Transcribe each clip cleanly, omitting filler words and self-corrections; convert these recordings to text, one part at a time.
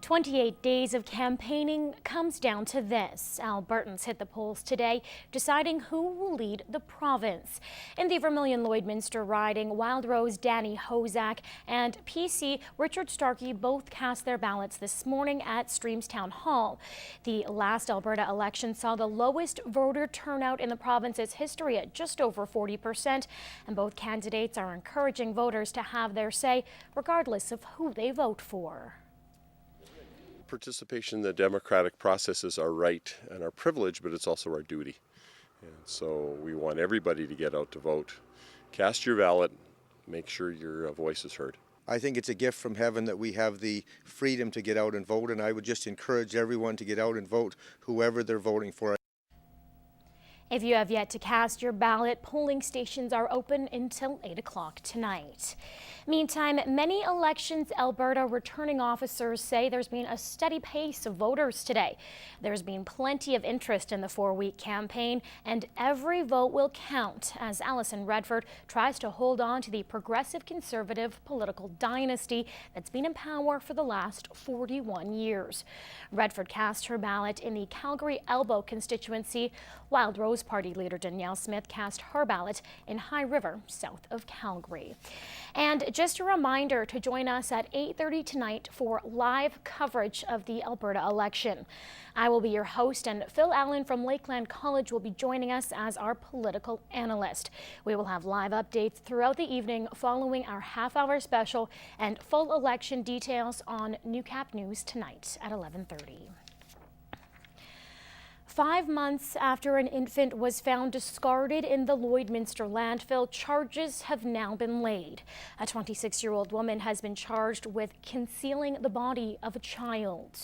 28 days of campaigning comes down to this. Albertans hit the polls today, deciding who will lead the province. In the Vermilion-Lloydminster riding, Wildrose Danny Hozack and PC Richard Starke both cast their ballots this morning at Streams Town Hall. The last Alberta election saw the lowest voter turnout in the province's history at just over 40%, and both candidates are encouraging voters to have their say, regardless of who they vote for. Participation in the democratic process is our right and our privilege, but it's also our duty. And so we want everybody to get out to vote. Cast your ballot, make sure your voice is heard. I think it's a gift from heaven that we have the freedom to get out and vote, and I would just encourage everyone to get out and vote whoever they're voting for. If you have yet to cast your ballot, polling stations are open until 8 o'clock tonight. Meantime, many Elections Alberta returning officers say there's been a steady pace of voters today. There's been plenty of interest in the 4-week campaign, and every vote will count as Alison Redford tries to hold on to the progressive conservative political dynasty that's been in power for the last 41 years. Redford cast her ballot in the Calgary Elbow constituency, while Rose Party leader Danielle Smith cast her ballot in High River, south of Calgary. And just a reminder to join us at 8:30 tonight for live coverage of the Alberta election. I will be your host, and Phil Allen from Lakeland College will be joining us as our political analyst. We will have live updates throughout the evening following our half-hour special, and full election details on Newcap News tonight at 11:30. 5 months after an infant was found discarded in the Lloydminster landfill, charges have now been laid. A 26-year-old woman has been charged with concealing the body of a child.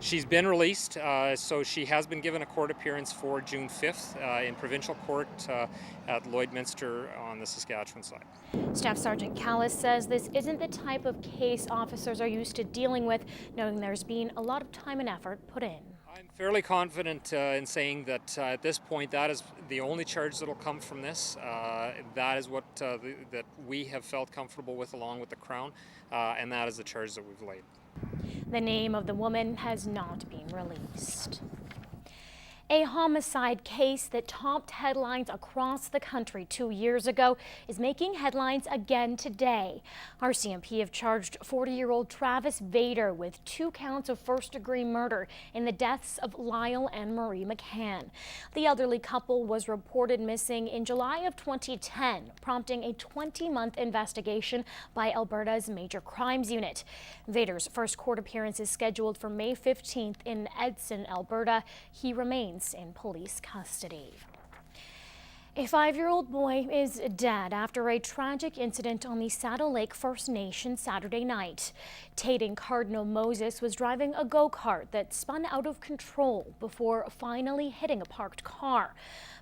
She's been released, so she has been given a court appearance for June 5th in provincial court at Lloydminster on the Saskatchewan side. Staff Sergeant Callis says this isn't the type of case officers are used to dealing with, knowing there's been a lot of time and effort put in. I'm fairly confident in saying that at this point that is the only charge that will come from this. That is what that we have felt comfortable with along with the Crown, and that is the charge that we've laid. The name of the woman has not been released. A homicide case that topped headlines across the country 2 years ago is making headlines again today. RCMP have charged 40-year-old Travis Vader with 2 counts of first-degree murder in the deaths of Lyle and Marie McCann. The elderly couple was reported missing in July of 2010, prompting a 20-month investigation by Alberta's Major Crimes Unit. Vader's first court appearance is scheduled for May 15th in Edson, Alberta. He remains in police custody. A 5-year-old boy is dead after a tragic incident on the Saddle Lake First Nation Saturday night. Taden Cardinal Moses was driving a go-kart that spun out of control before finally hitting a parked car.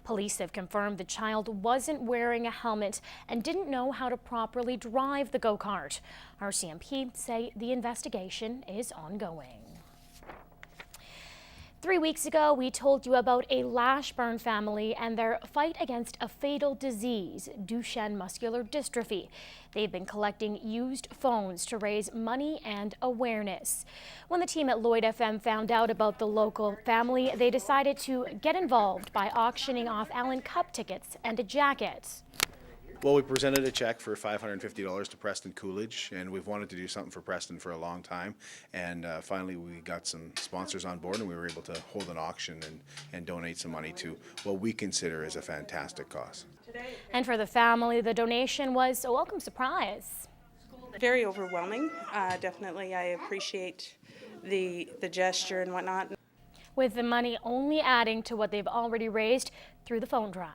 Police have confirmed the child wasn't wearing a helmet and didn't know how to properly drive the go-kart. RCMP say the investigation is ongoing. 3 weeks ago, we told you about a Lashburn family and their fight against a fatal disease, Duchenne muscular dystrophy. They've been collecting used phones to raise money and awareness. When the team at Lloyd FM found out about the local family, they decided to get involved by auctioning off Allen Cup tickets and a jacket. Well, we presented a check for $550 to Preston Coolidge, and we've wanted to do something for Preston for a long time. And finally, we got some sponsors on board, and we were able to hold an auction and donate some money to what we consider is a fantastic cause. And for the family, the donation was a welcome surprise. Very overwhelming. Definitely, I appreciate the gesture and whatnot. With the money only adding to what they've already raised through the phone drive.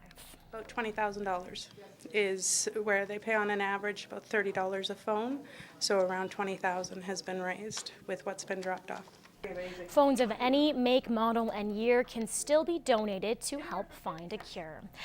About $20,000 is where they pay on an average about $30 a phone, so around $20,000 has been raised with what's been dropped off. Phones of any make, model, and year can still be donated to help find a cure.